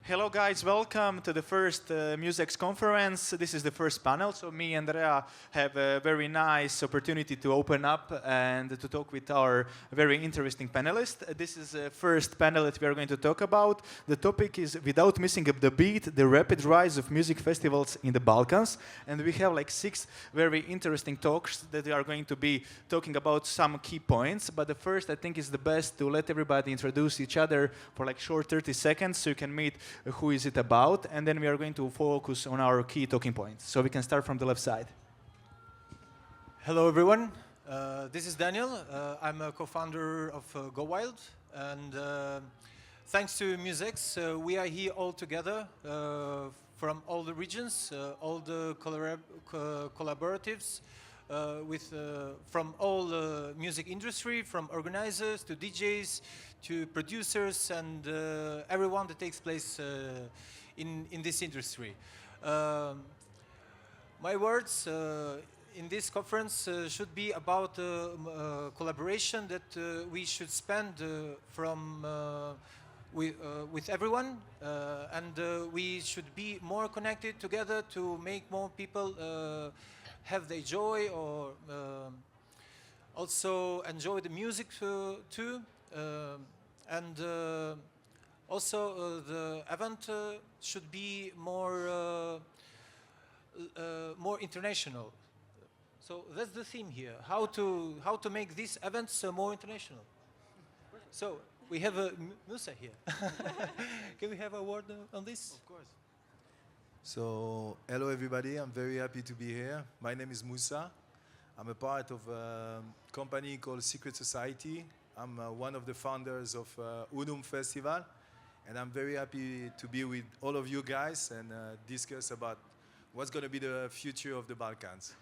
Hello guys, welcome to the first Muse-X conference. This is the first panel, so me and Rea have a very nice opportunity to open up and to talk with our very interesting panelists. This is the first panel that we are going to talk about. The topic is, without missing up the beat, the rapid rise of music festivals in the Balkans. And we have like 6 very interesting talks that we are going to be talking about some key points. But the first, I think, is the best to let everybody introduce each other for like short 30 seconds so you can meet who is it about, and then we are going to focus on our key talking points. So we can start from the left side. Hello everyone, this is Daniel. I'm a co-founder of GoWild, and thanks to Muse-X, we are here all together from all the regions, all the collaboratives, from all the music industry, from organizers to DJs to producers and everyone that takes place in this industry. My words in this conference should be about collaboration that we should spend with everyone, and we should be more connected together to make more people have their joy or also enjoy the music too. And also the event should be more international. So that's the theme here, how to make these events more international. So we have a Mousa here. Can we have a word on this? Of course. So, hello everybody, I'm very happy to be here. My name is Mousa. I'm a part of a company called Secret Society. I'm one of the founders of Unum Festival, and I'm very happy to be with all of you guys and discuss about what's going to be the future of the Balkans.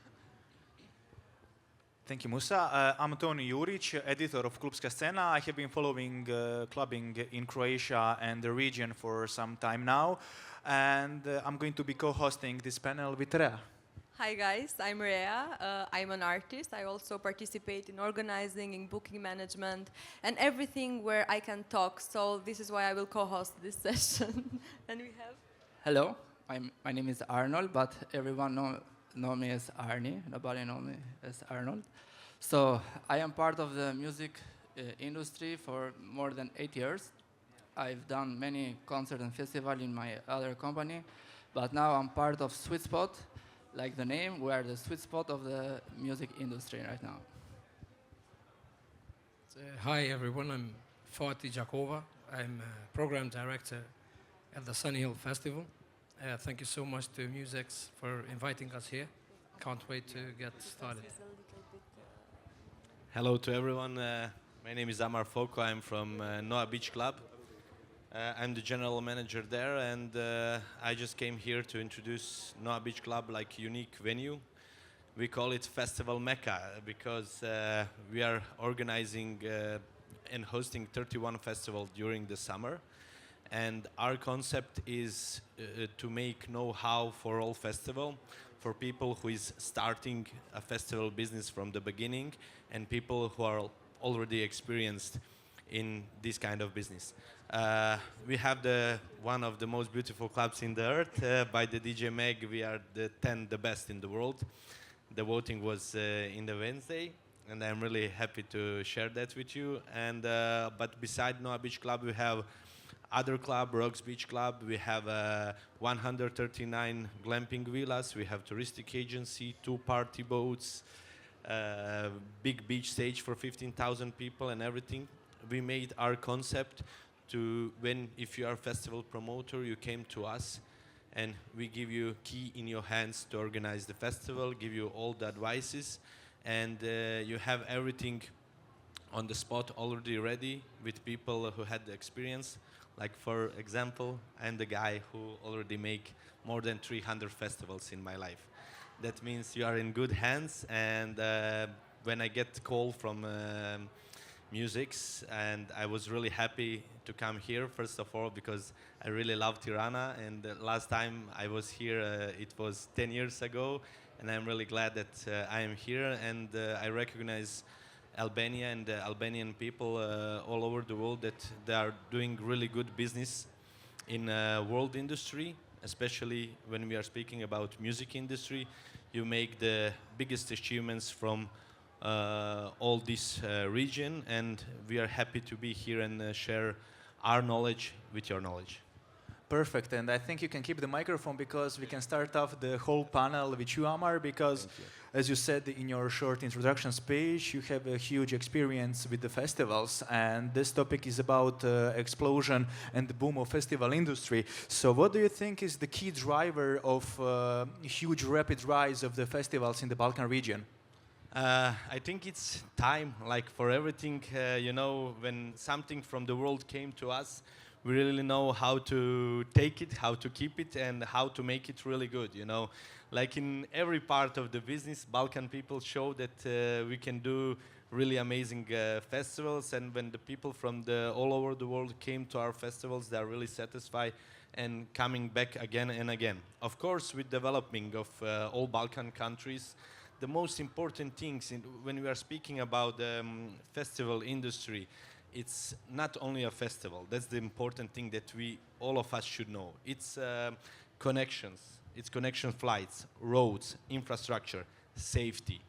Thank you, Mousa. I'm Toni, Juric, editor of Klubska Scena. I have been following clubbing in Croatia and the region for some time now, and I'm going to be co-hosting this panel with Rea. Hi guys, I'm Rea. I'm an artist. I also participate in organizing, in booking management, and everything where I can talk. So this is why I will co-host this session. And we have... Hello, my name is Arnold, but everyone know me as Arnie. Nobody know me as Arnold. So I am part of the music industry for more than 8 years. I've done many concerts and festivals in my other company, but now I'm part of Sweet Spot, like the name, we are the sweet spot of the music industry right now. Hi everyone, I'm Fati Gjakova. I'm a program director at the Sunny Hill Festival. Thank you so much to Muse-X for inviting us here. Can't wait to get started. Hello to everyone. My name is Amar. I'm from Noa Beach Club. I'm the general manager there, and I just came here to introduce Noa Beach Club like unique venue. We call it Festival Mecca because we are organizing and hosting 31 festivals during the summer. And our concept is to make know-how for all festival, for people who is starting a festival business from the beginning and people who are already experienced in this kind of business. We have one of the most beautiful clubs in the earth. By the DJ Meg, we are the 10 the best in the world. The voting was in the Wednesday, and I'm really happy to share that with you. And but beside Noa Beach Club, we have other club, Rocks Beach Club. We have 139 glamping villas. We have touristic agency, 2 party boats, big beach stage for 15,000 people and everything. We made our concept to if you are a festival promoter, you came to us and we give you key in your hands to organize the festival, give you all the advices, and you have everything on the spot already ready with people who had the experience. Like for example, I'm the guy who already make more than 300 festivals in my life. That means you are in good hands, and when I get call from Muse-X, and I was really happy to come here, first of all, because I really love Tirana, and the last time I was here, it was 10 years ago, and I'm really glad that I am here, and I recognize Albania and the Albanian people all over the world that they are doing really good business in world industry, especially when we are speaking about music industry. You make the biggest achievements from all this region, and we are happy to be here and share our knowledge with your knowledge. Perfect, and I think you can keep the microphone because we can start off the whole panel with you, Amar, because as you said in your short introduction speech, you have a huge experience with the festivals, and this topic is about explosion and the boom of festival industry. So what do you think is the key driver of huge rapid rise of the festivals in the Balkan region? I think it's time, like for everything, you know, when something from the world came to us, we really know how to take it, how to keep it, and how to make it really good, you know. Like in every part of the business, Balkan people show that we can do really amazing festivals, and when the people from all over the world came to our festivals, they are really satisfied and coming back again and again. Of course, with developing of all Balkan countries, the most important things when we are speaking about the festival industry, it's not only a festival. That's the important thing that all of us should know. It's connections. It's connection flights, roads, infrastructure, safety.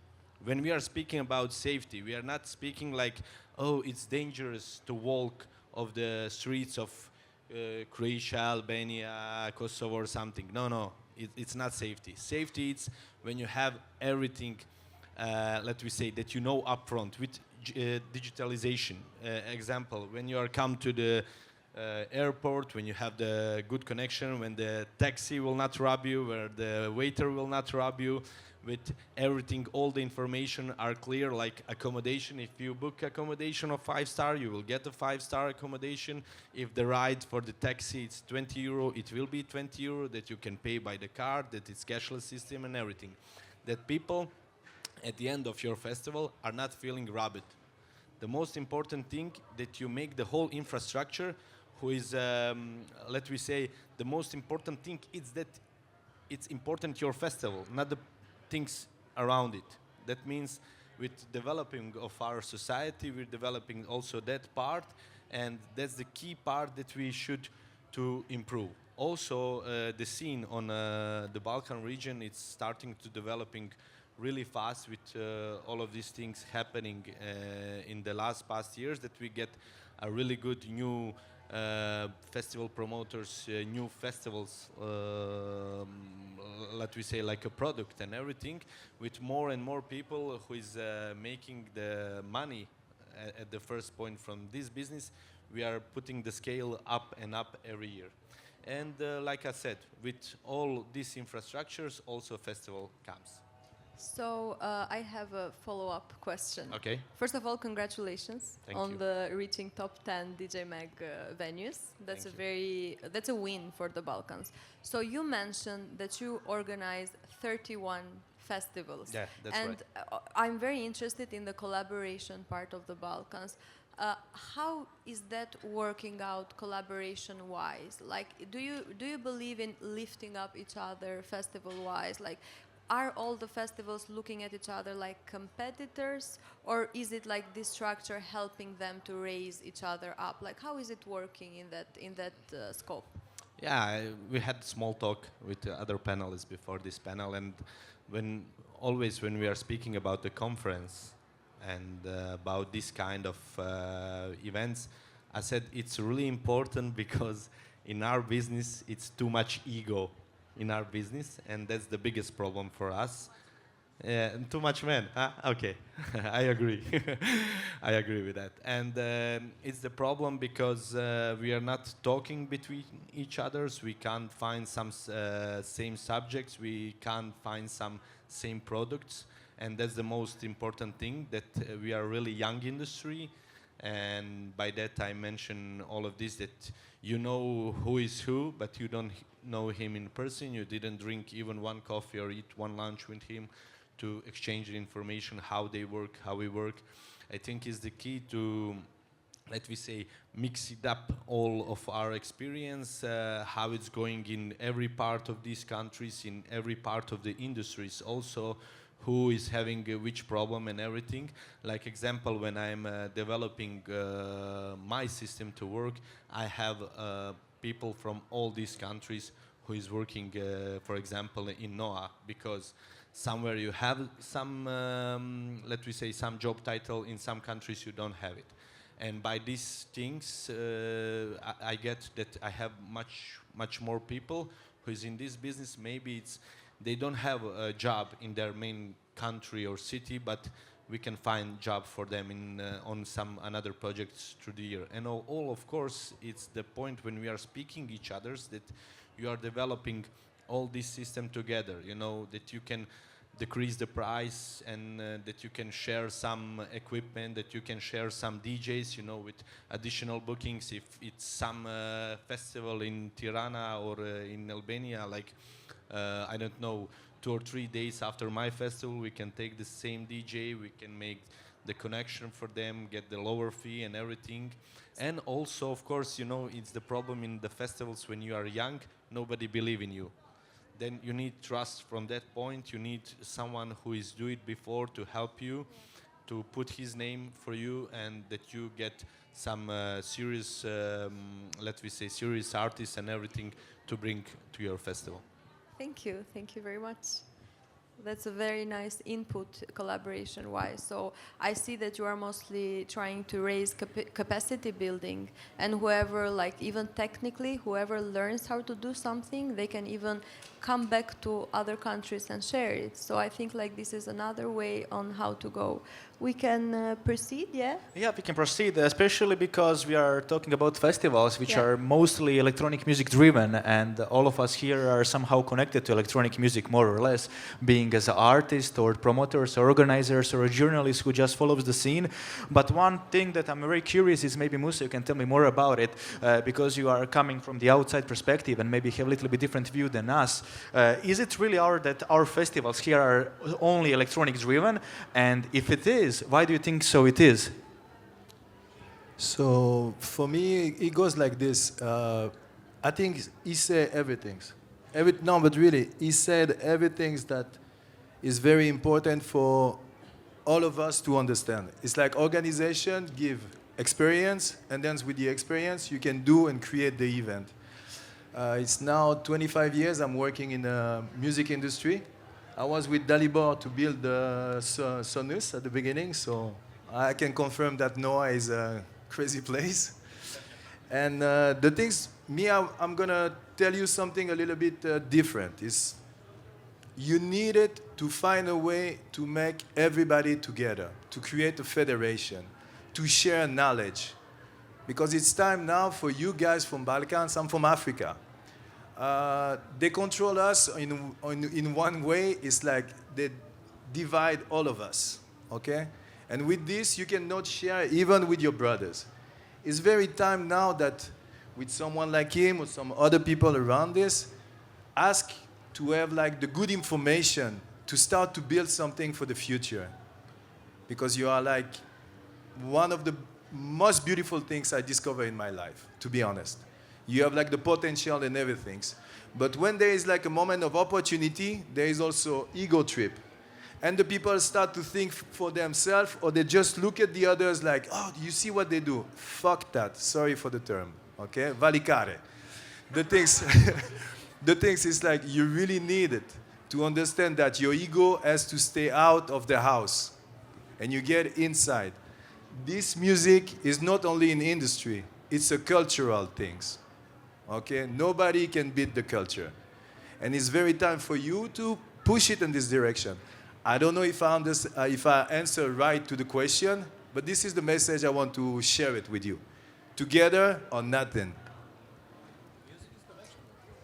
When we are speaking about safety, we are not speaking like, oh, it's dangerous to walk of the streets of Croatia, Albania, Kosovo or something. No, it's not safety. Safety is when you have everything, let me say, that you know upfront with digitalization. Example, when you are come to the airport, when you have the good connection, when the taxi will not rob you, where the waiter will not rob you, with everything, all the information are clear, like accommodation. If you book accommodation of 5-star, you will get a 5-star accommodation. If the ride for the taxi it's 20 euro, it will be 20 euro that you can pay by the card, that it's cashless system and everything. That people at the end of your festival are not feeling robbed. The most important thing that you make the whole infrastructure, who is, let me say, the most important thing is that it's important your festival, not the things around it. That means with developing of our society, we're developing also that part, and that's the key part that we should to improve. Also, the scene on the Balkan region, it's starting to developing really fast with all of these things happening in the past years, that we get a really good new festival promoters, new festivals, let me say, like a product and everything, with more and more people who is making the money at the first point from this business. We are putting the scale up and up every year. And like I said, with all these infrastructures, also festival comes. So I have a follow-up question. Okay. First of all, congratulations Thank on you. the reaching top 10 DJ Mag venues. That's a win for the Balkans. So you mentioned that you organize 31 festivals. Yeah, that's and right. I'm very interested in the collaboration part of the Balkans. How is that working out collaboration-wise? Like, do you believe in lifting up each other festival-wise? Like, are all the festivals looking at each other like competitors, or is it like this structure helping them to raise each other up? Like, how is it working in that scope? Yeah, we had small talk with the other panelists before this panel, and when we are speaking about the conference and about this kind of events, I said it's really important because in our business it's too much ego in our business, and that's the biggest problem for us. Too much men, huh? Okay, I agree. I agree with that. And it's the problem because we are not talking between each others. We can't find some same subjects. We can't find some same products. And that's the most important thing, that we are really young industry. And by that I mention all of this, that you know who is who, but you don't know him in person. You didn't drink even one coffee or eat one lunch with him to exchange information, how they work, how we work. I think is the key to, let me say, mix it up all of our experience, how it's going in every part of these countries, in every part of the industries also, who is having which problem and everything. Like example, when I'm developing my system to work, I have people from all these countries who is working, for example, in NOAA, because somewhere you have some, let me say, some job title, in some countries you don't have it. And by these things, I get that I have much more people who is in this business. Maybe they don't have a job in their main country or city, but we can find job for them on some another projects through the year. And all of course, it's the point when we are speaking each others that you are developing all this system together. You know, that you can decrease the price, and that you can share some equipment, that you can share some DJs, you know, with additional bookings. If it's some festival in Tirana or in Albania, like I don't know, 2 or 3 days after my festival, we can take the same DJ, we can make the connection for them, get the lower fee and everything. And also, of course, you know, it's the problem in the festivals when you are young, nobody believe in you. Then you need trust from that point. You need someone who is do it before to help you, to put his name for you, and that you get some serious, let me say, serious artists and everything to bring to your festival. Thank you very much. That's a very nice input collaboration-wise. So I see that you are mostly trying to raise capacity building, and whoever, like even technically, whoever learns how to do something, they can even come back to other countries and share it. So I think like this is another way on how to go. We can proceed, yeah? Yeah, we can proceed, especially because we are talking about festivals which are mostly electronic music driven, and all of us here are somehow connected to electronic music, more or less, being as an artist or promoters or organizers or a journalist who just follows the scene. But one thing that I'm very curious is, maybe Mousa, you can tell me more about it, because you are coming from the outside perspective and maybe have a little bit different view than us. Is it really that our festivals here are only electronic driven? And if it is, why do you think so it is? So for me, it goes like this. I think he said everything. No, but really, he said everything that is very important for all of us to understand. It's like organization give experience, and then with the experience, you can do and create the event. It's now 25 years I'm working in the music industry. I was with Dalibor to build the Sonus at the beginning, so I can confirm that Noah is a crazy place. And the things, I'm gonna tell you something a little bit different. Is you needed to find a way to make everybody together, to create a federation, to share knowledge. Because it's time now for you guys from Balkans, I'm from Africa. They control us in one way. It's like they divide all of us, okay? And with this, you cannot share even with your brothers. It's very time now that with someone like him or some other people around this, ask to have like the good information to start to build something for the future. Because you are like one of the most beautiful things I discovered in my life, to be honest. You have like the potential and everything. But when there is like a moment of opportunity, there is also ego trip. And the people start to think for themselves, or they just look at the others like, oh, you see what they do? Fuck that. Sorry for the term. Okay? Valicare. The things is like you really need it to understand that your ego has to stay out of the house. And you get inside. This music is not only in industry, it's a cultural thing. Okay? Nobody can beat the culture. And it's very time for you to push it in this direction. I don't know if I answer right to the question, but this is the message I want to share it with you. Together or nothing.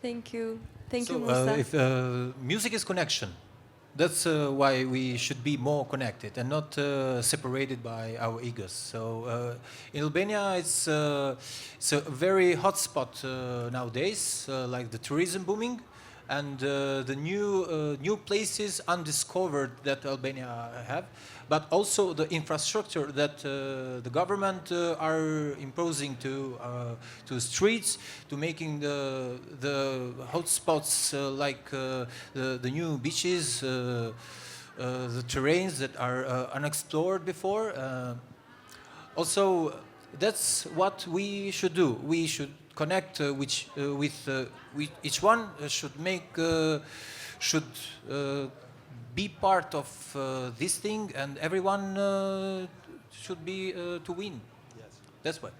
Thank you. Thank So, you, Mousa. if music is connection, that's why we should be more connected and not separated by our egos. So in Albania, it's a very hot spot nowadays, like the tourism booming, and the new places undiscovered that Albania have, but also the infrastructure that the government are imposing to streets, to making the hot spots like the new beaches, the terrains that are unexplored before. Also, that's what we should do. We should connect with each one should be part of this thing, and everyone should be to win. Yes. That's why.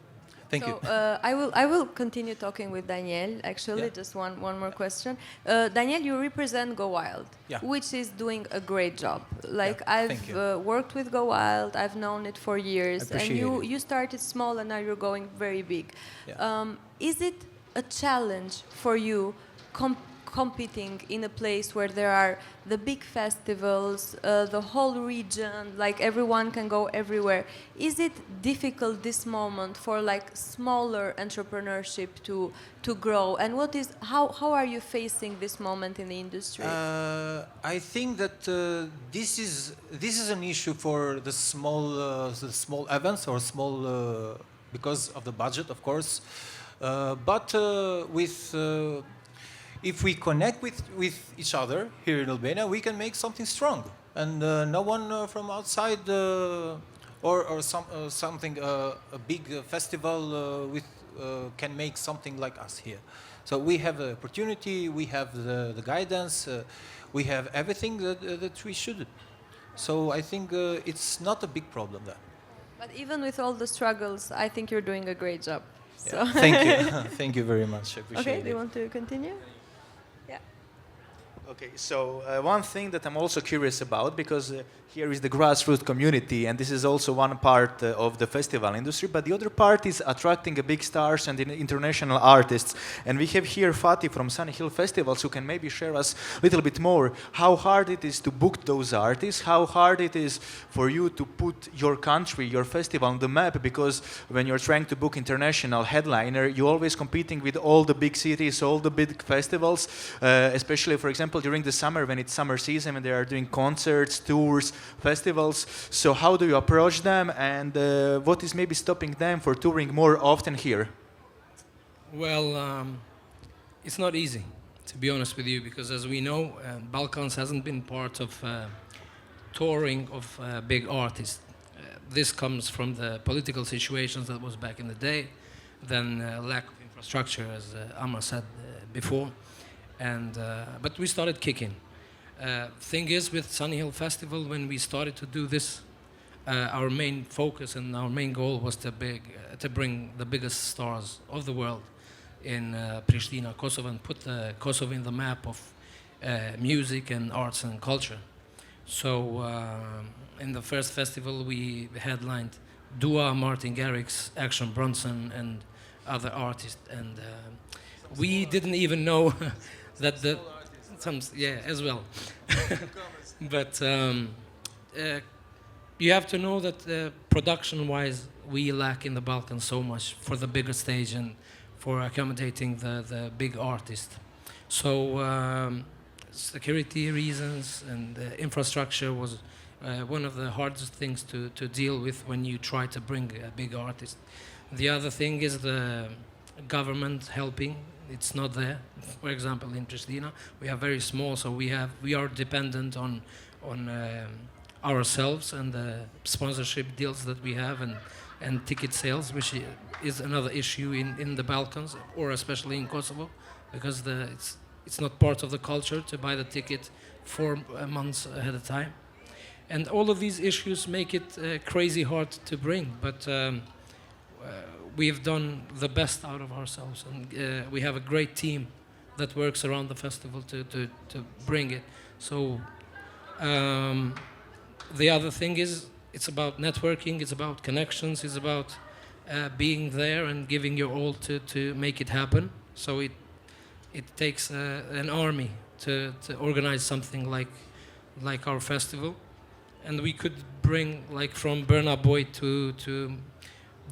Thank you. I will continue talking with Daniel. Actually, Yeah. just one more question. Daniel, you represent GoWild, Yeah. which is doing a great job. Like thank I've you. worked with GoWild, I've known it for years, and Appreciate it. you started small and now you're going very big. Yeah. Is it a challenge for you competing in a place where there are the big festivals, the whole region, like everyone can go everywhere? Is it difficult this moment for like smaller entrepreneurship to grow? And how are you facing this moment in the industry? I think that this is an issue for the small events or small because of the budget, of course. But if we connect with each other here in Albania, we can make something strong, and no one from outside or something a big festival can make something like us here. So we have the opportunity, we have the guidance, we have everything that we should. So I think it's not a big problem there. But even with all the struggles, I think you're doing a great job. So. Yeah. Thank you. Thank you very much. I appreciate Okay, it. do you want to continue? Yeah. Okay, so one thing that I'm also curious about, because here is the grassroots community, and this is also one part of the festival industry, but the other part is attracting big stars and international artists. And we have here Fati from Sunny Hill Festivals, who can maybe share us a little bit more how hard it is to book those artists, how hard it is for you to put your country, your festival on the map, because when you're trying to book international headliner, you're always competing with all the big cities, all the big festivals, especially, for example, during the summer when it's summer season and they are doing concerts, tours, festivals. So how do you approach them, and what is maybe stopping them for touring more often here? Well, it's not easy, to be honest with you, because as we know, Balkans hasn't been part of touring of big artists. This comes from the political situations that was back in the day, then lack of infrastructure, as Amar said before. And but we started kicking. Thing is, with Sunny Hill Festival, when we started to do this, our main focus and our main goal was to bring the biggest stars of the world in Pristina, Kosovo, and put Kosovo in the map of music and arts and culture. So in the first festival, we headlined Dua, Martin Garrix, Action Bronson, and other artists, and we didn't even know that the as well. But you have to know that production-wise, we lack in the Balkans so much for the bigger stage and for accommodating the big artist. So security reasons and infrastructure was one of the hardest things to deal with when you try to bring a big artist. The other thing is the government helping. It's not there. For example, in Pristina, we are very small, so we are dependent on ourselves and the sponsorship deals that we have and ticket sales, which is another issue in the Balkans, or especially in Kosovo, because it's not part of the culture to buy the ticket 4 months ahead of time. And all of these issues make it crazy hard to bring, but we've done the best out of ourselves, and we have a great team that works around the festival to bring it. So the other thing is, it's about networking, it's about connections, it's about being there and giving your all to make it happen. So it takes an army to organize something like our festival. And we could bring, like, from Burna Boy to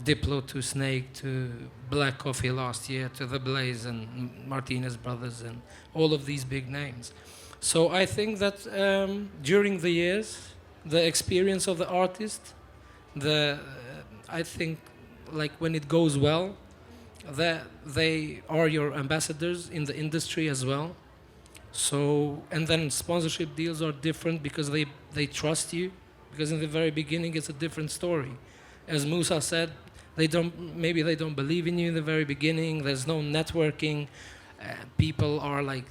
Diplo to Snake to Black Coffee last year to The Blaze and Martinez Brothers and all of these big names. So I think that during the years, the experience of the artist, I think, like, when it goes well, they are your ambassadors in the industry as well. So, and then sponsorship deals are different because they trust you, because in the very beginning it's a different story. As Mousa said, maybe they don't believe in you in the very beginning. There's no networking. People are like,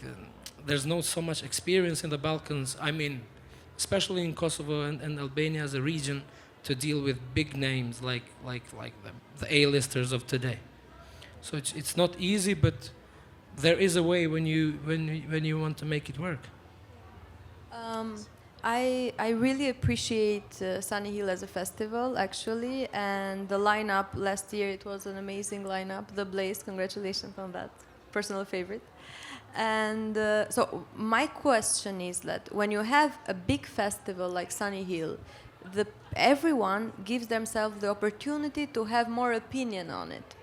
there's no so much experience in the Balkans. I mean, especially in Kosovo and Albania as a region, to deal with big names like the A-listers of today. So it's not easy, but there is a way when you want to make it work. I really appreciate Sunny Hill as a festival, actually, and the lineup last year, it was an amazing lineup. The Blaze, congratulations on that, personal favorite. And so my question is that when you have a big festival like Sunny Hill, everyone gives themselves the opportunity to have more opinion on it.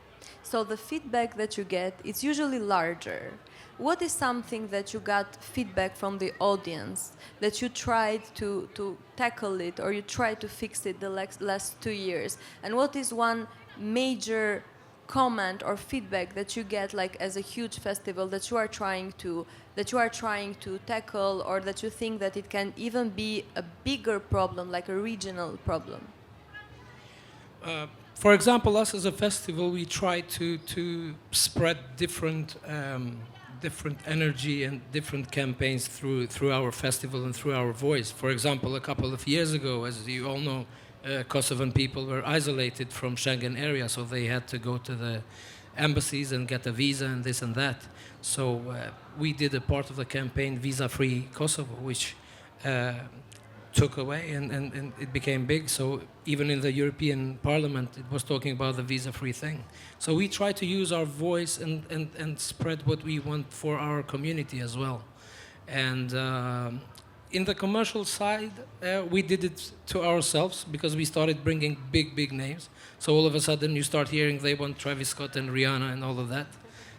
So the feedback that you get is usually larger. What is something that you got feedback from the audience that you tried to tackle it, or you tried to fix it the last 2 years? And what is one major comment or feedback that you get, like as a huge festival, that you are trying to tackle, or that you think that it can even be a bigger problem, like a regional problem? For example, us as a festival, we try to spread different energy and different campaigns through our festival and through our voice. For example, a couple of years ago, as you all know, Kosovan people were isolated from Schengen area, so they had to go to the embassies and get a visa and this and that. So we did a part of the campaign Visa-Free Kosovo, which took away and it became big. So even in the European Parliament, it was talking about the visa-free thing. So we try to use our voice and spread what we want for our community as well. And in the commercial side, we did it to ourselves because we started bringing big names. So all of a sudden you start hearing they want Travis Scott and Rihanna and all of that.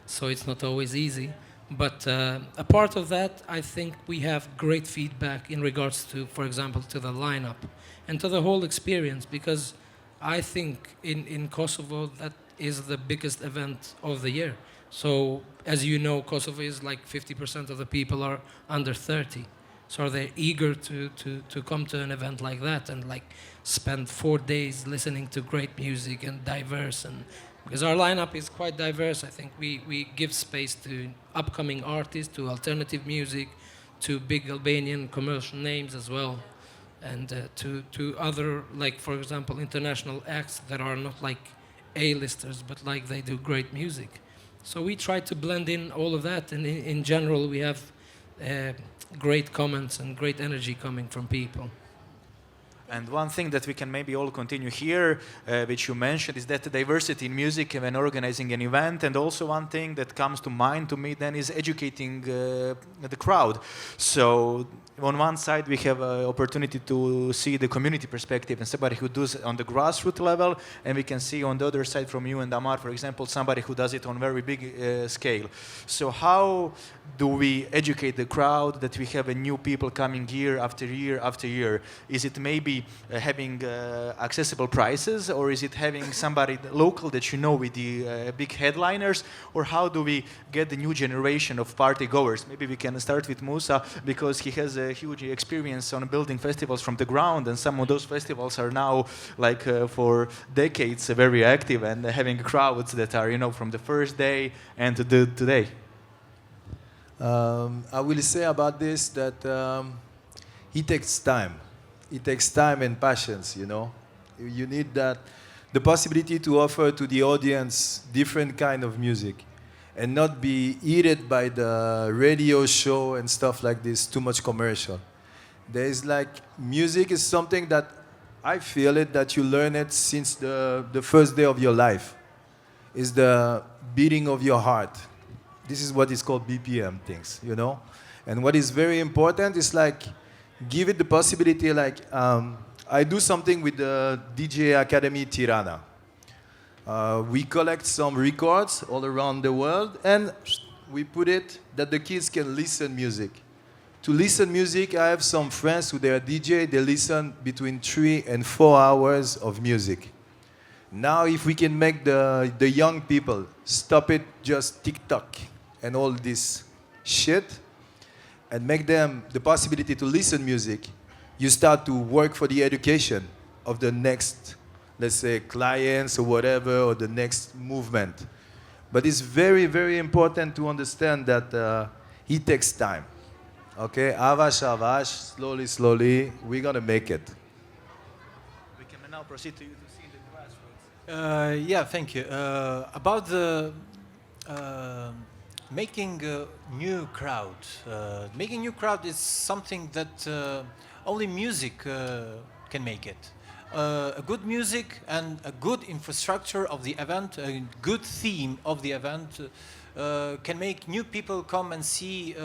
So it's not always easy. But a part of that, I think we have great feedback in regards to, for example, to the lineup and to the whole experience, because I think in Kosovo that is the biggest event of the year. So as you know, Kosovo is like 50% of the people are under 30. So they're eager to come to an event like that and like spend 4 days listening to great music and diverse, and because our lineup is quite diverse. I think we give space to upcoming artists, to alternative music, to big Albanian commercial names as well, and to other, like for example, international acts that are not like A-listers, but like they do great music. So we try to blend in all of that, and in general we have great comments and great energy coming from people. And one thing that we can maybe all continue here, which you mentioned, is that the diversity in music when organizing an event. And also one thing that comes to mind to me then is educating the crowd. So on one side we have an opportunity to see the community perspective and somebody who does it on the grassroots level, and we can see on the other side from you and Amar, for example, somebody who does it on very big scale. So how do we educate the crowd that we have a new people coming year after year after year? Is it maybe having accessible prices, or is it having somebody local that you know with the big headliners, or how do we get the new generation of party goers? Maybe we can start with Mousa, because he has a huge experience on building festivals from the ground, and some of those festivals are now like for decades very active and having crowds that are, you know, from the first day and to today. I will say about this that it takes time. It takes time and patience, you know. You need that, the possibility to offer to the audience different kind of music and not be eaten by the radio show and stuff like this, too much commercial. There is like, music is something that I feel it, that you learn it since the first day of your life. It's the beating of your heart. This is what is called BPM things, you know? And what is very important is like, give it the possibility, like, I do something with the DJ Academy Tirana. We collect some records all around the world and we put it that the kids can listen music. To listen music, I have some friends who they are DJ, they listen between 3 and 4 hours of music. Now if we can make the young people stop it just TikTok and all this shit and make them the possibility to listen music, you start to work for the education of the next let's say, clients or whatever, or the next movement. But it's very, very important to understand that it takes time. Okay, avash, avash, slowly, slowly, we're gonna make it. We can now proceed to you to see the grassroots. Yeah, thank you. About the making a new crowd. Making new crowd is something that only music can make it. A good music and a good infrastructure of the event, a good theme of the event can make new people come and see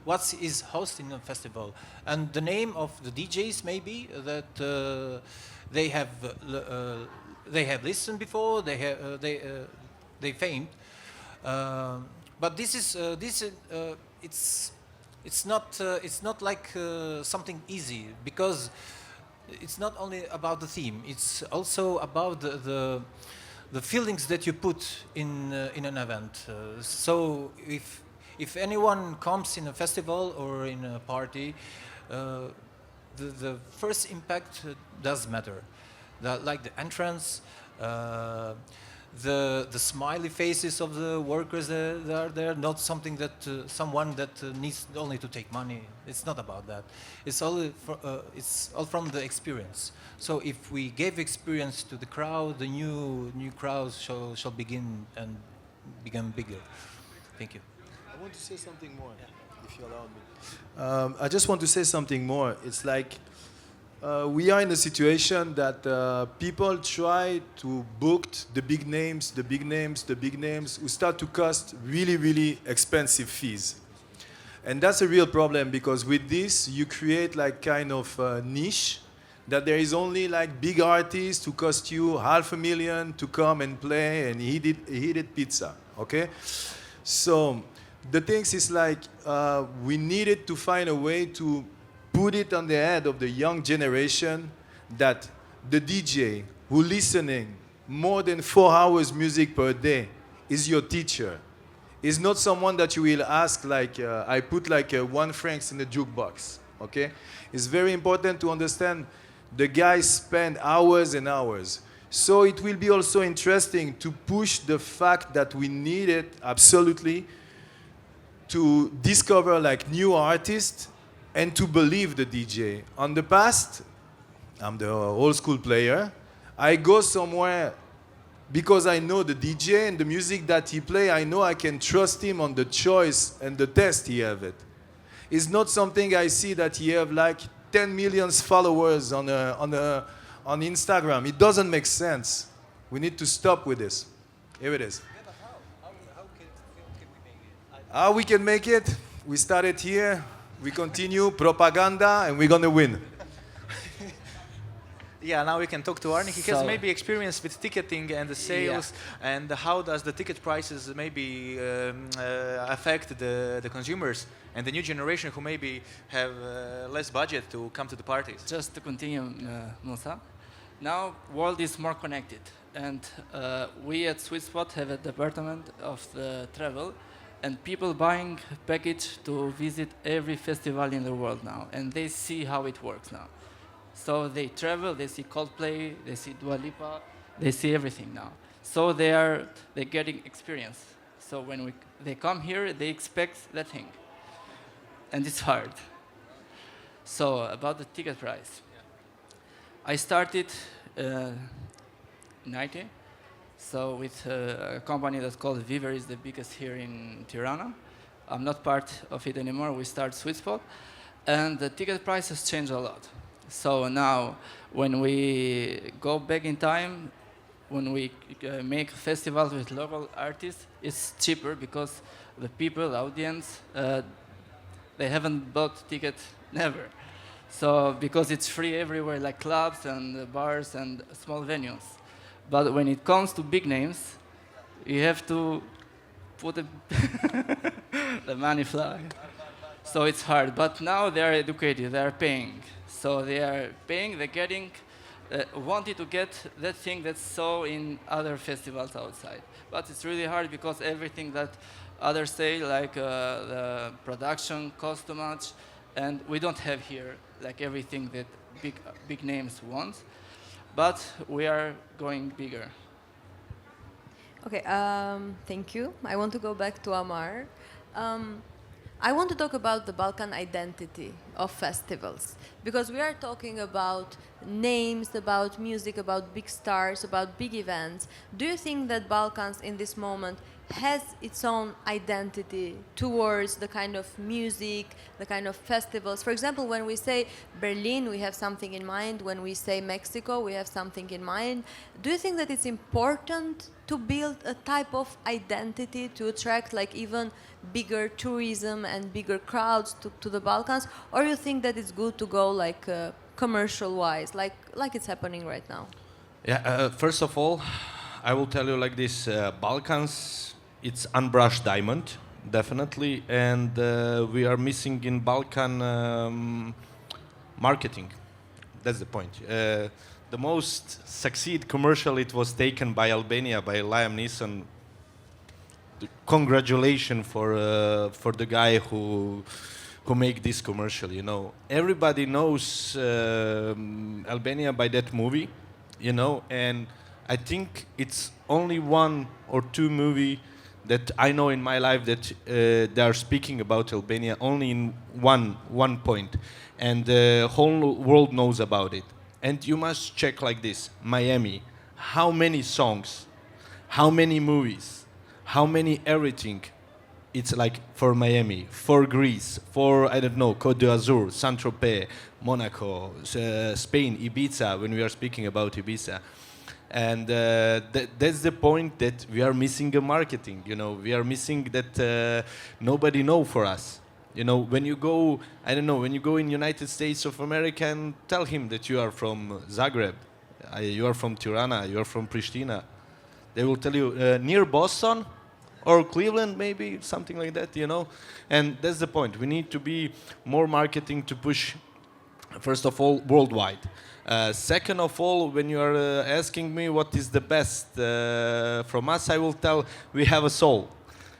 what is hosting a festival. And the name of the DJs maybe that they have listened before, they famed. But it's not like something easy, because it's not only about the theme. It's also about the feelings that you put in an event. So if anyone comes in a festival or in a party, the first impact does matter. Like the entrance, the smiley faces of the workers that are there, not something that someone that needs only to take money. It's not about that. It's all from the experience. So if we gave experience to the crowd, the new crowds shall begin and become bigger. Thank you. I want to say something more, if you allow me. I just want to say something more. It's like we are in a situation that people try to book the big names, who start to cost really, really expensive fees. And that's a real problem, because with this, you create like kind of a niche that there is only like big artists who cost you $500,000 to come and play and heated pizza, okay? So the thing is like we needed to find a way to put it on the head of the young generation that the DJ who listening more than 4 hours music per day is your teacher. Is not someone that you will ask like, I put like 1 francs in the jukebox, okay? It's very important to understand the guys spend hours and hours. So it will be also interesting to push the fact that we need it absolutely to discover like new artists and to believe the DJ. On the past, I'm the old school player. I go somewhere because I know the DJ and the music that he play, I know I can trust him on the choice and the test he have it. It's not something I see that he have like 10 million followers on Instagram. It doesn't make sense. We need to stop with this. Here it is. How we can make it? We started here. We continue propaganda, and we're gonna win. Yeah, now we can talk to Arnie. He has So- maybe experience with ticketing and the sales, and how does the ticket prices maybe affect the consumers and the new generation who maybe have less budget to come to the parties. Just to continue, Mousa. Now, world is more connected, and we at Sweet Spot have a department of travel, and people buying package to visit every festival in the world now, and they see how it works now. So they travel, they see Coldplay, they see Dua Lipa, they see everything now. So they're getting experience. So when they come here, they expect that thing, and it's hard. So about the ticket price, I started 90. So with a company that's called Viver, is the biggest here in Tirana. I'm not part of it anymore. We start Sweet Spot, and the ticket prices change a lot. So now, when we go back in time, when we make festivals with local artists, it's cheaper because the people, the audience, they haven't bought ticket never. So because it's free everywhere, like clubs and bars and small venues. But when it comes to big names, you have to put the money fly. So it's hard. But now they are educated, they are paying. So they are paying, they're getting, wanted to get that thing that's so in other festivals outside. But it's really hard because everything that others say, like the production costs too much, and we don't have here like everything that big names want. but we are going bigger. Okay, thank you. I want to go back to Amar. I want to talk about the Balkan identity of festivals, because we are talking about names, about music, about big stars, about big events. Do you think that Balkans in this moment has its own identity towards the kind of music, the kind of festivals? For example, when we say Berlin, we have something in mind. When we say Mexico, we have something in mind. Do you think that it's important to build a type of identity to attract like even bigger tourism and bigger crowds to the Balkans? Or you think that it's good to go like commercial-wise, like it's happening right now? Yeah, first of all, I will tell you like this, Balkans, it's unbrushed diamond, definitely, and we are missing in Balkan marketing. That's the point. The most succeed commercial, it was taken by Albania, by Rea Lemnusha. Congratulations for the guy who make this commercial. You know, everybody knows Albania by that movie, you know, and I think it's only one or two movie that I know in my life that they are speaking about Albania only in one point, and the whole world knows about it. And you must check like this: Miami, how many songs, how many movies, how many everything. It's like for Miami, for Greece, for I don't know, Côte d'Azur, Saint-Tropez, Monaco, Spain, Ibiza. When we are speaking about Ibiza. And that's the point that we are missing a marketing. You know, we are missing that nobody know for us. You know, when you go, I don't know, when you go in United States of America and tell him that you are from Zagreb, you are from Tirana, you are from Pristina, they will tell you near Boston or Cleveland, maybe something like that. You know, and that's the point. We need to be more marketing to push. First of all, worldwide. Second of all, when you are asking me what is the best from us, I will tell we have a soul.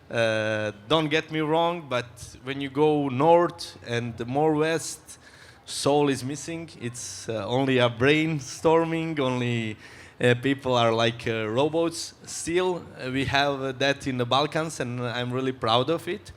Don't get me wrong, but when you go north and more west, soul is missing. It's only a brainstorming, only people are like robots. Still, we have that in the Balkans, and I'm really proud of it.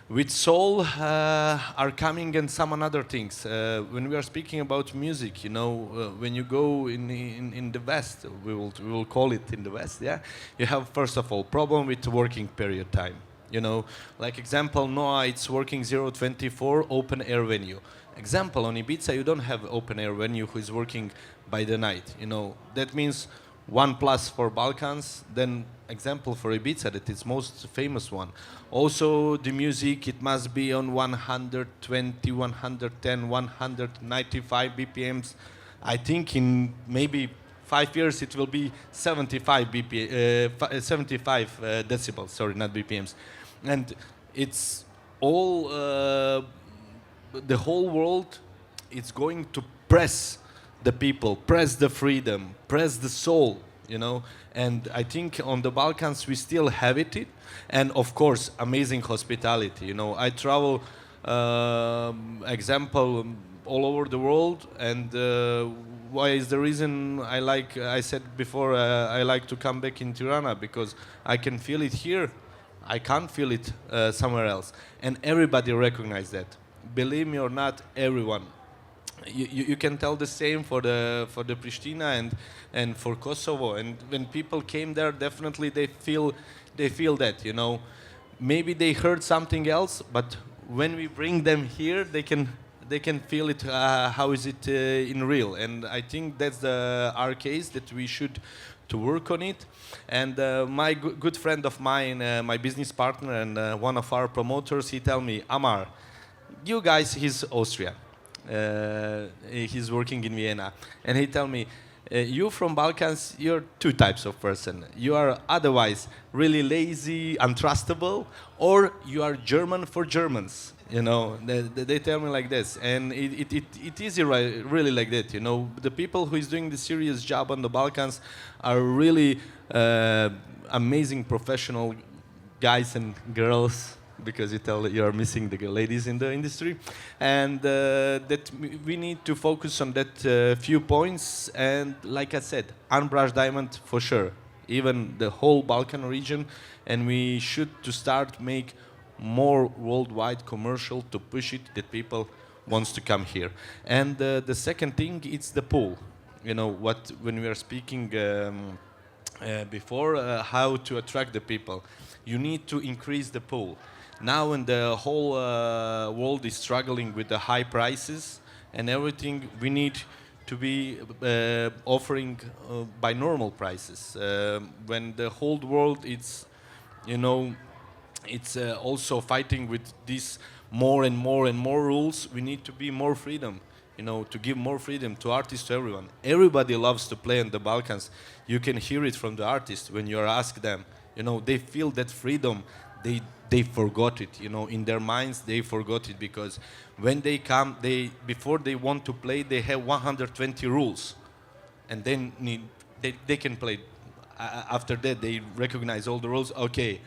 With soul are coming and some other things. When we are speaking about music, you know, when you go in the West, we will call it in the West, yeah. You have first of all problem with working period time. You know, like example, Noah, it's working 024 open air venue. Example, on Ibiza, you don't have open air venue who is working by the night. You know, that means 1+ for Balkans, then example for Ibiza, that is most famous one. Also the music, it must be on 120, 110, 195 BPMs. I think in maybe 5 years it will be 75 decibels, sorry, not BPMs. And it's all, the whole world, it's going to press the people, press the freedom, press the soul, you know. And I think on the Balkans we still have it, and of course amazing hospitality. You know, I travel, example, all over the world, and why is the reason I like? I said before I like to come back in Tirana because I can feel it here. I can't feel it somewhere else, and everybody recognize that. Believe me or not, everyone. You can tell the same for the Pristina and for Kosovo. And when people came there, definitely they feel that, you know. Maybe they heard something else, but when we bring them here, they can feel it. How is it in real? And I think that's our case, that we should to work on it. And my good friend of mine, my business partner and one of our promoters, he tell me, Amar, you guys, he's Austrian. He's working in Vienna, and he tell me, you from Balkans, you're two types of person. You are otherwise really lazy, untrustable, or you are German for Germans. You know, they tell me like this, and it is really like that. You know, the people who is doing the serious job on the Balkans are really amazing professional guys and girls. because you tell that you are missing the ladies in the industry, and that we need to focus on that few points. And like I said, unbrushed diamond for sure, even the whole Balkan region, and we should to start make more worldwide commercial to push it that people wants to come here. And the second thing, it's the pool. You know what, when we are speaking before how to attract the people, you need to increase the pool. Now when the whole world is struggling with the high prices and everything, we need to be offering by normal prices. When the whole world it's, you know, it's also fighting with these more and more and more rules, we need to be more freedom, you know, to give more freedom to artists, to everyone. Everybody loves to play in the Balkans. You can hear it from the artists when you ask them. You know, they feel that freedom. They forgot it, you know, in their minds they forgot it, because when they come, before they want to play, they have 120 rules, and then they can play. After that, they recognize all the rules. Okay,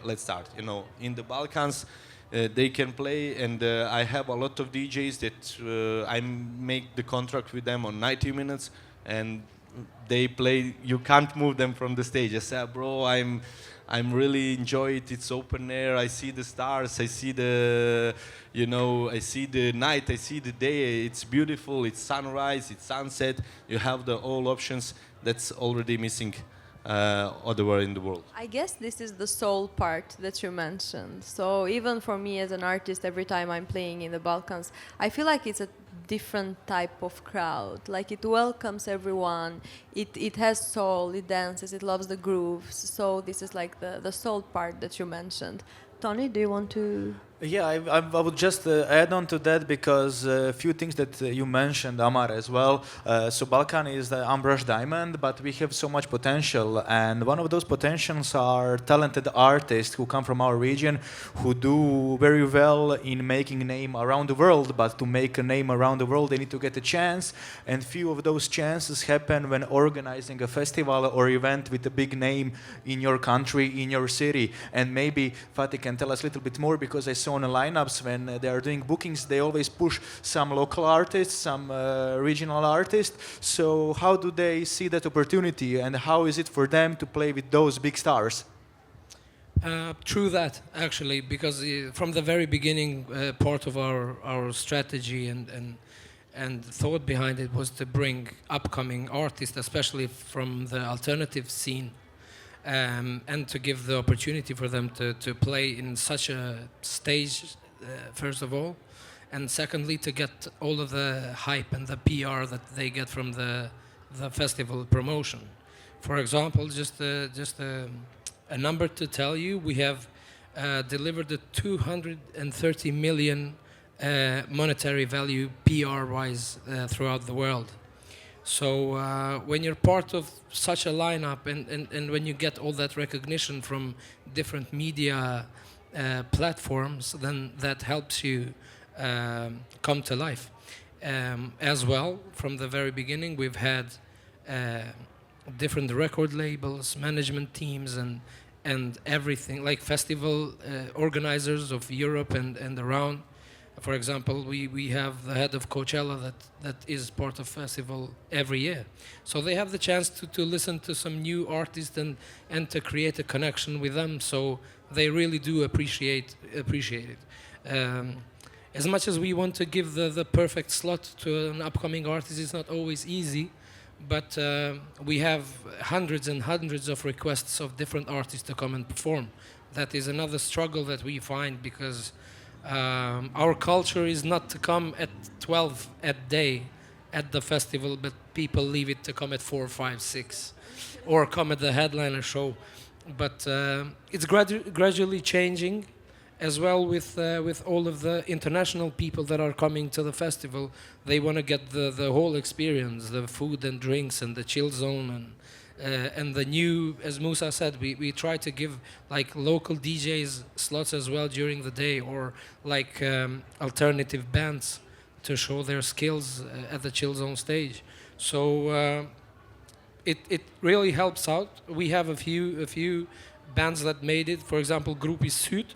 let's start. You know, in the Balkans, they can play, and I have a lot of DJs that I make the contract with them on 90 minutes, and they play. You can't move them from the stage. I say, bro, I'm really enjoy it. It's open air. I see the stars. I see the, you know, I see the night. I see the day. It's beautiful. It's sunrise. It's sunset. You have the all options. That's already missing otherwhere in the world. I guess this is the soul part that you mentioned. So even for me as an artist, every time I'm playing in the Balkans, I feel like it's a different type of crowd. Like it welcomes everyone. It has soul. It dances. It loves the grooves. So this is like the soul part that you mentioned. Toni, do you want to? Yeah, I would just add on to that, because a few things that you mentioned, Amar, as well. So Balkan is the unbrushed diamond, but we have so much potential, and one of those potentials are talented artists who come from our region, who do very well in making a name around the world, but to make a name around the world, they need to get a chance, and few of those chances happen when organizing a festival or event with a big name in your country, in your city. And maybe Fati can tell us a little bit more, because I saw on the lineups when they are doing bookings, they always push some local artists, some regional artists. So how do they see that opportunity, and how is it for them to play with those big stars? True that, actually, because from the very beginning, part of our strategy and thought behind it was to bring upcoming artists, especially from the alternative scene, and to give the opportunity for them to play in such a stage, first of all, and secondly, to get all of the hype and the PR that they get from the festival promotion. For example, just a number to tell you, we have delivered a 230 million monetary value PR-wise throughout the world. So when you're part of such a lineup, and when you get all that recognition from different media platforms, then that helps you come to life. As well, from the very beginning, we've had different record labels, management teams, and everything, like festival organizers of Europe and around. For example, we have the head of Coachella that is part of festival every year. So they have the chance to listen to some new artists and to create a connection with them. So they really do appreciate it. As much as we want to give the perfect slot to an upcoming artist, it's not always easy. But we have hundreds and hundreds of requests of different artists to come and perform. That is another struggle that we find, because our culture is not to come at 12 at day at the festival, but people leave it to come at 4, 5, 6, or come at the headliner show. But it's gradually changing, as well with all of the international people that are coming to the festival. They want to get the whole experience, the food and drinks and the chill zone, and the new, as Mousa said, we try to give like local DJs slots as well during the day, or like alternative bands to show their skills at the chill zone stage. So it really helps out. We have a few bands that made it. For example, Group is Süd.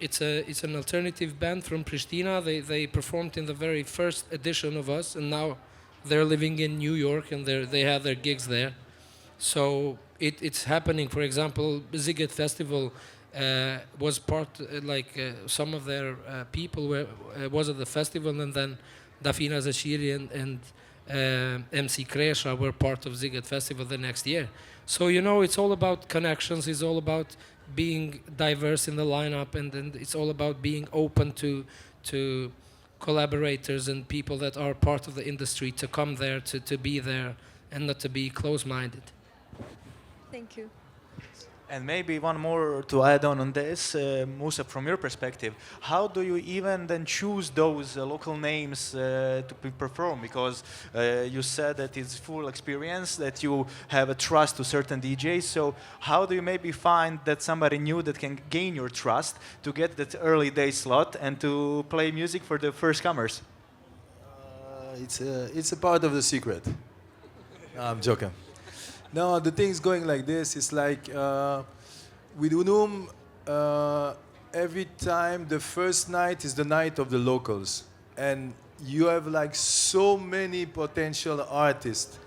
it's an alternative band from Pristina. They performed in the very first edition of us, and now they're living in New York, and they have their gigs there. So it's happening. For example, Ziget Festival was part, some of their people was at the festival, and then Dafina Zashiri and MC Kresha were part of Ziget Festival the next year. So, you know, it's all about connections, it's all about being diverse in the lineup, and then it's all about being open to collaborators and people that are part of the industry to come there, to be there, and not to be close-minded. Thank you. And maybe one more to add on this, Mousa, from your perspective, how do you even then choose those local names to perform? Because you said that it's full experience, that you have a trust to certain DJs. So how do you maybe find that somebody new that can gain your trust to get that early day slot and to play music for the first comers? It's a part of the secret. No, I'm joking. No, the thing is going like this. It's like with Unum, every time the first night is the night of the locals. And you have like so many potential artists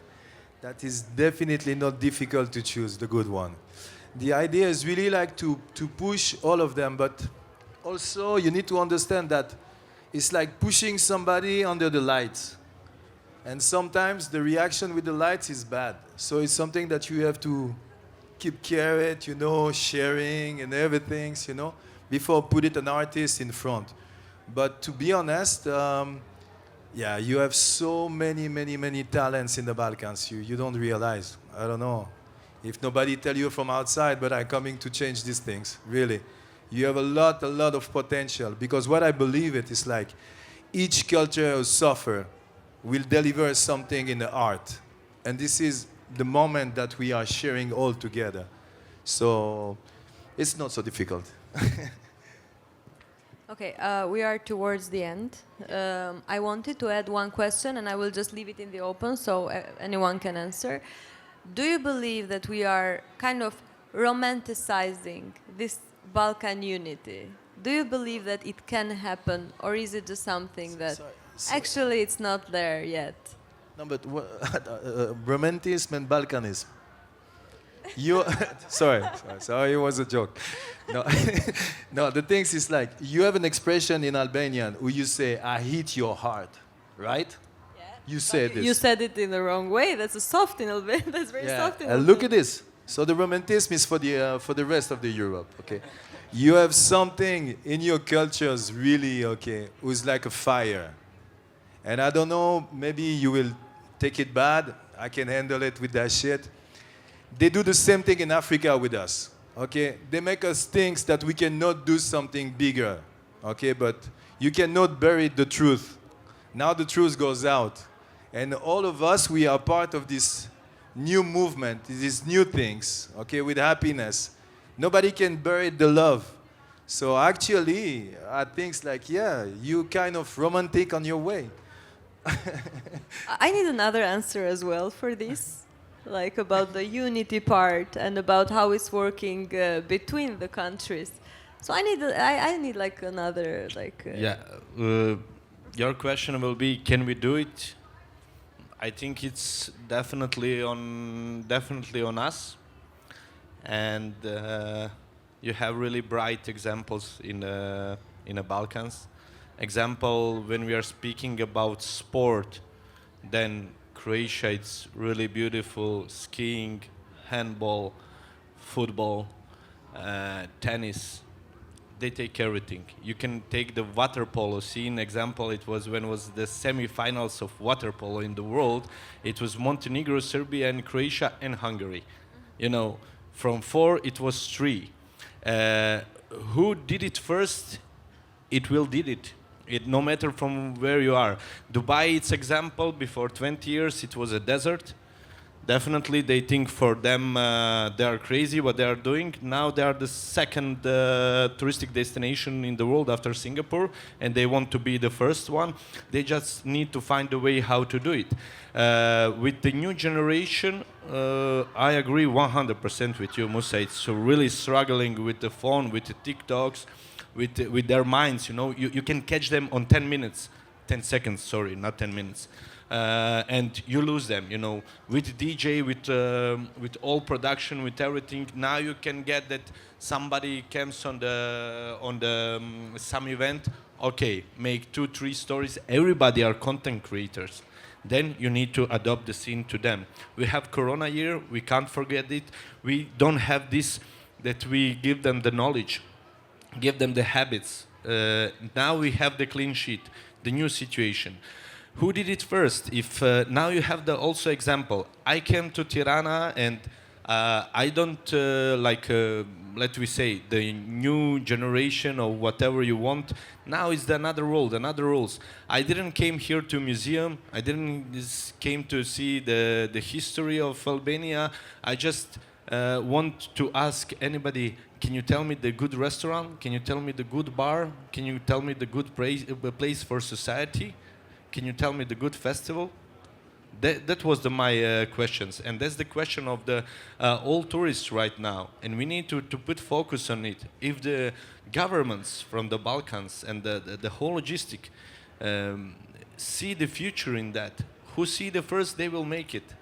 that is definitely not difficult to choose the good one. The idea is really like to push all of them, but also you need to understand that it's like pushing somebody under the lights. And sometimes the reaction with the lights is bad. So it's something that you have to keep carrot, you know, sharing and everything, you know, before put it an artist in front. But to be honest, yeah, you have so many talents in the Balkans. You don't realize. I don't know if nobody tell you from outside, but I'm coming to change these things, really. You have a lot of potential, because what I believe it is like each culture suffer will deliver something in the art. And this is the moment that we are sharing all together. So it's not so difficult. Okay, we are towards the end. I wanted to add one question, and I will just leave it in the open so anyone can answer. Do you believe that we are kind of romanticizing this Balkan unity? Do you believe that it can happen, or is it just something that actually it's not there yet? No, but romanticism and Balkanism. You, sorry, it was a joke. No, no, the thing is like, you have an expression in Albanian where you say, I hit your heart, right? Yeah. You said this. You said it in the wrong way. That's a soft in Albanian. That's very soft in Albanian. Look at this. So the romanticism is for the rest of the Europe, okay? You have something in your cultures really, okay, who's like a fire. And I don't know, maybe you will take it bad. I can handle it with that shit. They do the same thing in Africa with us, okay? They make us think that we cannot do something bigger, okay? But you cannot bury the truth. Now the truth goes out. And all of us, we are part of this new movement, these new things, okay, with happiness. Nobody can bury the love. So actually, I think it's like, yeah, you kind of romantic on your way. I need another answer as well for this, like about the unity part and about how it's working between the countries. So I need like another like. Yeah, your question will be, can we do it? I think it's definitely on us, and you have really bright examples in the Balkans. Example, when we are speaking about sport, then Croatia, it's really beautiful. Skiing, handball, football, tennis, they take everything. You can take the water polo scene example. It was when was the semi-finals of water polo in the world. It was Montenegro, Serbia, and Croatia and Hungary. You know, from 4 it was 3. Who did it first? It will did it. No matter from where you are. Dubai, its example, before 20 years, it was a desert. Definitely, they think for them they are crazy what they are doing. Now they are the second touristic destination in the world after Singapore, and they want to be the first one. They just need to find a way how to do it. With the new generation, I agree 100% with you, Mousa. It's really struggling with the phone, with the TikToks. with their minds. You know, you can catch them on 10 minutes, 10 seconds. Sorry, not 10 minutes. And you lose them, you know, with DJ, with all production, with everything. Now you can get that somebody comes on the some event. Okay, make 2-3 stories. Everybody are content creators. Then you need to adopt the scene to them. We have Corona year. We can't forget it. We don't have this that we give them the knowledge, give them the habits. Now we have the clean sheet, the new situation. Who did it first? If now you have the also example. I came to Tirana and I don't let me say the new generation or whatever you want. Now it's another world, another rules. I didn't came here to museum. I didn't came to see the history of Albania. I just want to ask anybody. Can you tell me the good restaurant? Can you tell me the good bar? Can you tell me the good place for society? Can you tell me the good festival? That was my questions, and that's the question of the all tourists right now, and we need to put focus on it. If the governments from the Balkans and the whole logistic see the future in that, who see the first, they will make it.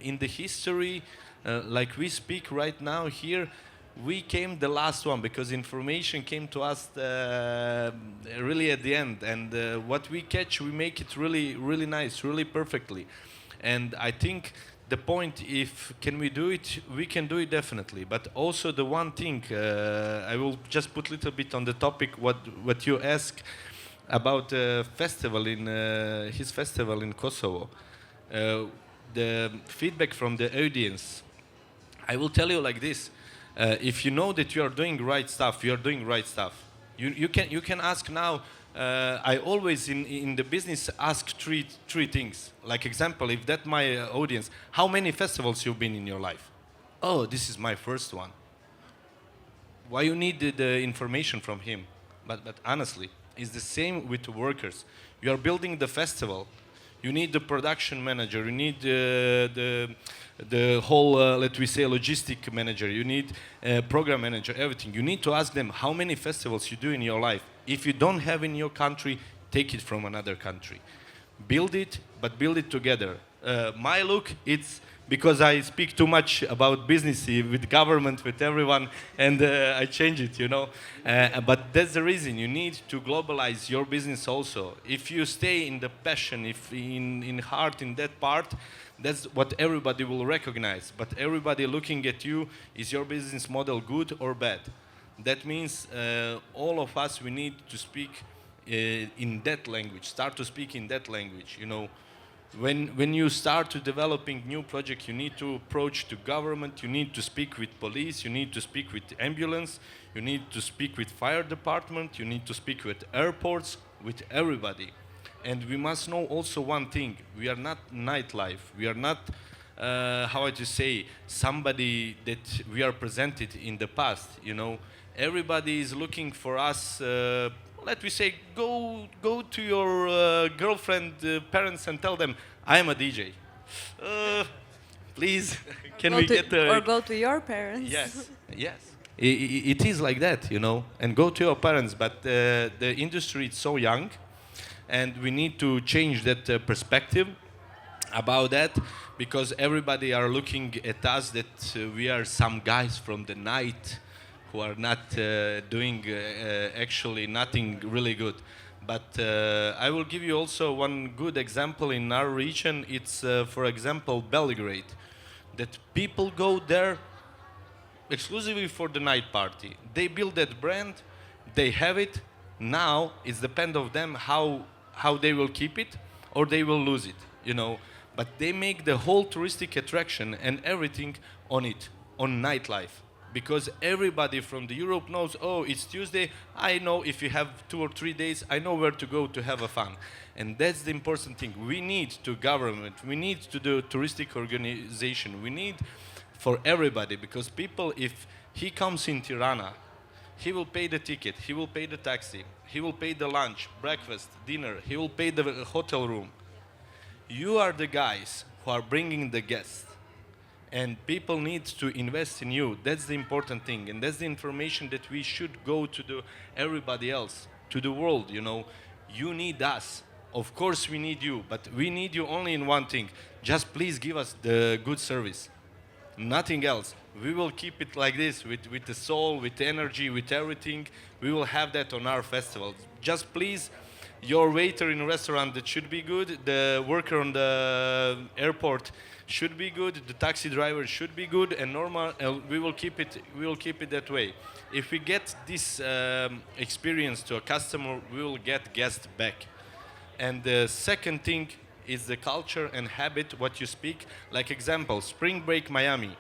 In the history, like we speak right now here, we came the last one because information came to us really at the end, and what we catch, we make it really, really nice, really perfectly. And I think the point, if can we do it, we can do it definitely. But also the one thing, I will just put a little bit on the topic what you ask about festival in his festival in Kosovo. The feedback from the audience, I will tell you like this. If you know that you are doing right stuff, you are doing right stuff. You can ask now. I always in the business ask three things. Like example, if that my audience, how many festivals you've been in your life? Oh, this is my first one. Why you need the information from him? But honestly, it's the same with the workers. You are building the festival. You need the production manager. You need the whole, let we say, logistic manager. You need program manager, everything. You need to ask them how many festivals you do in your life. If you don't have in your country, take it from another country. Build it, but build it together. My look, it's because I speak too much about business with government, with everyone, and I change it, you know. But that's the reason you need to globalize your business also. If you stay in the passion, if in heart, in that part, that's what everybody will recognize. But everybody looking at you, is your business model good or bad? That means all of us, we need to speak in that language, start to speak in that language, you know. When you start to developing new project, you need to approach to government, you need to speak with police, you need to speak with ambulance, you need to speak with fire department, you need to speak with airports, with everybody. And we must know also one thing, we are not nightlife, we are not, how to say, somebody that we are presented in the past, you know. Everybody is looking for us, let me say, go to your girlfriend, parents, and tell them, I am a DJ. Please, can we get or go to your parents. Yes, yes. It is like that, you know, and go to your parents, but the industry is so young, and we need to change that perspective about that, because everybody are looking at us that we are some guys from the night, who are not doing actually nothing really good. But I will give you also one good example in our region. It's, for example, Belgrade. That people go there exclusively for the night party. They build that brand, they have it. Now it's depend of them how they will keep it or they will lose it, you know. But they make the whole touristic attraction and everything on it, on nightlife. Because everybody from the Europe knows, oh, it's Tuesday, I know if you have 2 or 3 days, I know where to go to have a fun. And that's the important thing. We need to government, we need to do touristic organization, we need for everybody, because people, if he comes in Tirana, he will pay the ticket, he will pay the taxi, he will pay the lunch, breakfast, dinner, he will pay the hotel room. You are the guys who are bringing the guests. And people need to invest in you. That's the important thing, and that's the information that we should go to everybody else, to the world. You know, you need us. Of course, we need you, but we need you only in one thing. Just please give us the good service. Nothing else. We will keep it like this, with the soul, with the energy, with everything. We will have that on our festival. Just please, your waiter in a restaurant, that should be good. The worker on the airport should be good. The taxi driver should be good, and normal. We will keep it. We will keep it that way. If we get this experience to a customer, we will get guests back. And the second thing is the culture and habit, what you speak. Like example, Spring Break Miami.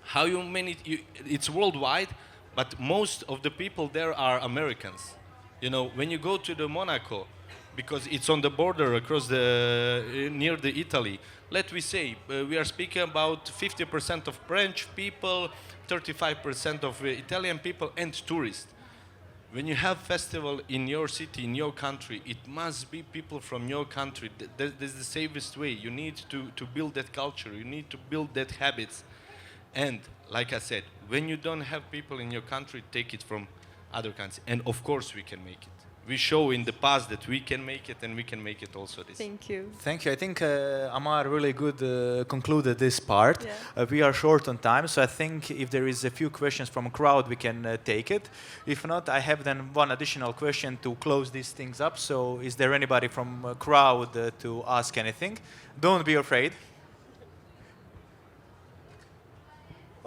How it's worldwide, but most of the people there are Americans. You know, when you go to the Monaco, because it's on the border across near the Italy, let me say, we are speaking about 50% of French people, 35% of Italian people, and tourists. When you have festival in your city, in your country, it must be people from your country. That's the safest way. You need to build that culture. You need to build that habits. And like I said, when you don't have people in your country, take it from other countries. And of course we can make it. We show in the past that we can make it, and we can make it also this. Thank you. Thank you. I think Amar really good concluded this part. Yeah. We are short on time, so I think if there is a few questions from a crowd, we can take it. If not, I have then one additional question to close these things up. So is there anybody from a crowd to ask anything? Don't be afraid.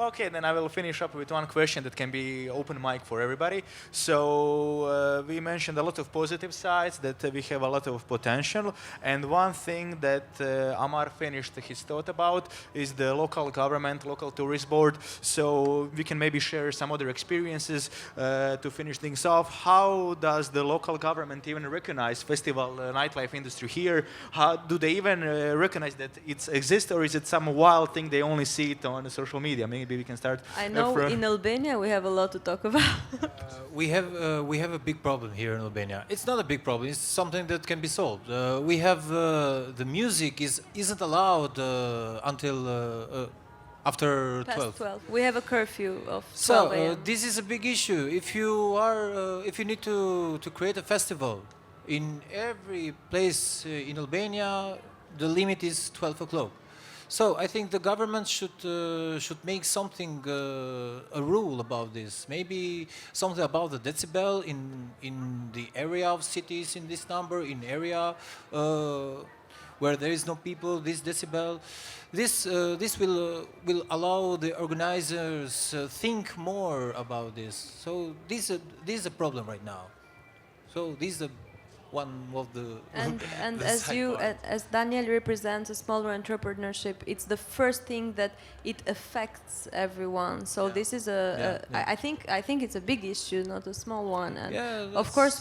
Okay, then I will finish up with one question that can be open mic for everybody. So we mentioned a lot of positive sides, that we have a lot of potential. And one thing that Amar finished his thought about is the local government, local tourist board. So we can maybe share some other experiences to finish things off. How does the local government even recognize festival nightlife industry here? How do they even recognize that it exists, or is it some wild thing they only see it on social media? Maybe we can start. I know in Albania we have a lot to talk about. We have a big problem here in Albania. It's not a big problem. It's something that can be solved. We have the music isn't allowed until after Past 12. 12. We have a curfew of 12 So a.m. this is a big issue. If you need to create a festival in every place in Albania, the limit is 12 o'clock. So I think the government should make something a rule about this. Maybe something about the decibel in the area of cities in this number, in area where there is no people, this decibel. This will allow the organizers think more about this. So this is a problem right now. So this is one of the and the as side you part. as Daniel represents a smaller entrepreneurship, it's the first thing that it affects everyone. So Yeah. this is Yeah. I think it's a big issue, not a small one. And Yeah, of course,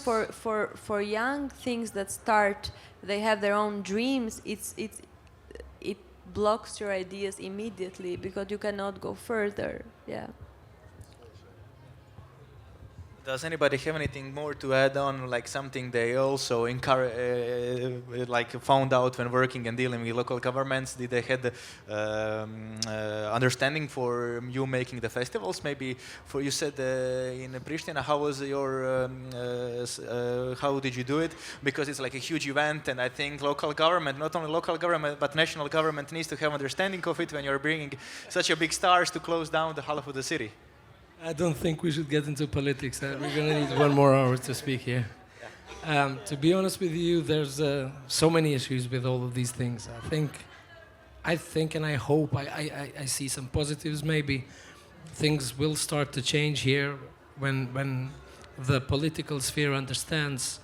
for young things that start, they have their own dreams. It blocks your ideas immediately because you cannot go further. Yeah. Does anybody have anything more to add on, like something they also like found out when working and dealing with local governments? Did they had understanding for you making the festivals? Maybe for you said in Pristina, how was your how did you do it? Because it's like a huge event, and I think local government, not only local government but national government, needs to have understanding of it when you're bringing such a big stars to close down the half of the city. I don't think we should get into politics. We're going to need 1 more hour to speak here. To be honest with you, there's so many issues with all of these things. I think and I hope, I see some positives maybe. Things will start to change here when the political sphere understands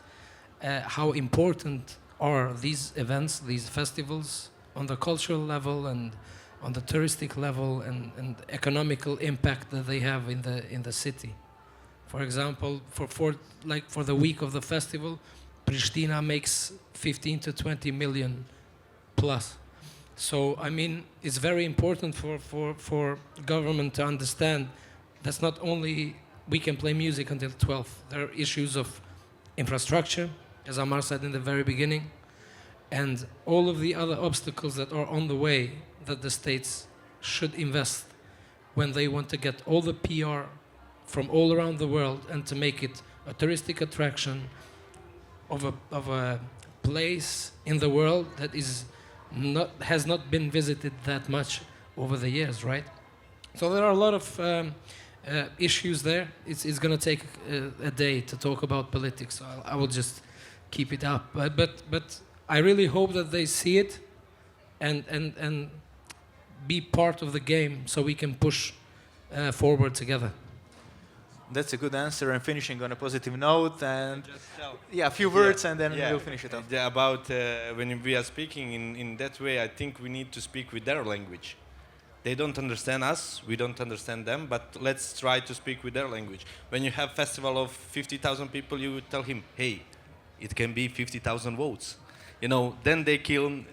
how important are these events, these festivals, on the cultural level and on the touristic level and economical impact that they have in the city. For example, for the week of the festival, Pristina makes 15 to 20 million plus. So I mean, it's very important for government to understand that's not only we can play music until 12. There are issues of infrastructure, as Amar said in the very beginning, and all of the other obstacles that are on the way that the states should invest when they want to get all the PR from all around the world and to make it a touristic attraction of a place in the world that has not been visited that much over the years, right? So there are a lot of issues there. It's going to take a day to talk about politics. So I will just keep it up. But I really hope that they see it and be part of the game so we can push forward together. That's a good answer, and finishing on a positive note. And a few Yeah, words, and then yeah. we'll finish it off. About when we are speaking in that way, I think we need to speak with their language. They don't understand us, we don't understand them, but let's try to speak with their language. When you have festival of 50,000 people, you tell him, hey, it can be 50,000 votes. You know, then they can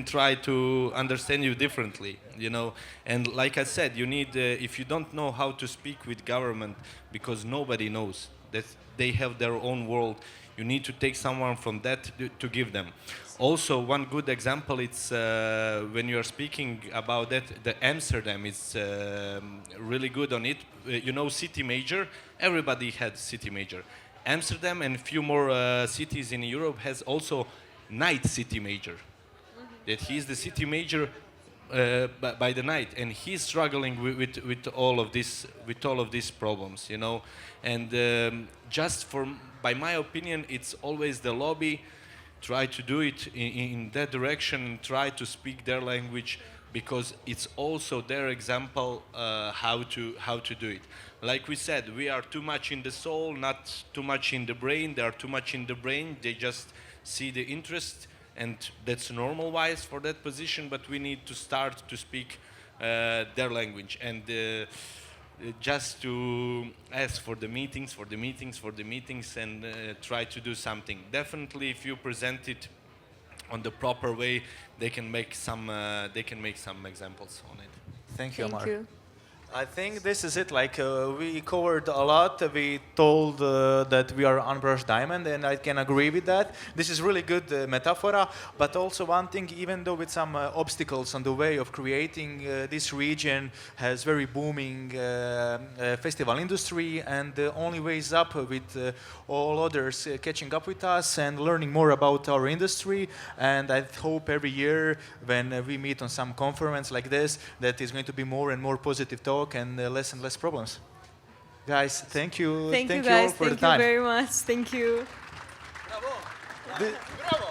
try to understand you differently, you know. And like I said, you need, if you don't know how to speak with government, because nobody knows, that they have their own world, you need to take someone from that to give them. Also, one good example, it's when you are speaking about that, the Amsterdam is really good on it. You know, city major, everybody had city major. Amsterdam and a few more cities in Europe has also night city major. That he's the city major by the night, and he's struggling with all of these problems, you know. And by my opinion, it's always the lobby. Try to do it in that direction and try to speak their language, because it's also their example how to do it. Like we said, we are too much in the soul, not too much in the brain. They are too much in the brain. They just see the interest, and that's normal-wise for that position. But we need to start to speak their language, and just to ask for the meetings, and try to do something. Definitely, if you present it on the proper way, they can make some examples on it. Thank you, Amar. Thank you. I think this is it. Like we covered a lot. We told that we are unbrushed diamond, and I can agree with that. This is really good metaphor. But also one thing, even though with some obstacles on the way of creating this region has very booming festival industry, and the only way is up with all others catching up with us and learning more about our industry. And I hope every year when we meet on some conference like this, that is going to be more and more positive talk and less problems. Guys, thank you. Thank you all guys. for the Thank time. you very much. Thank you. The- Bravo!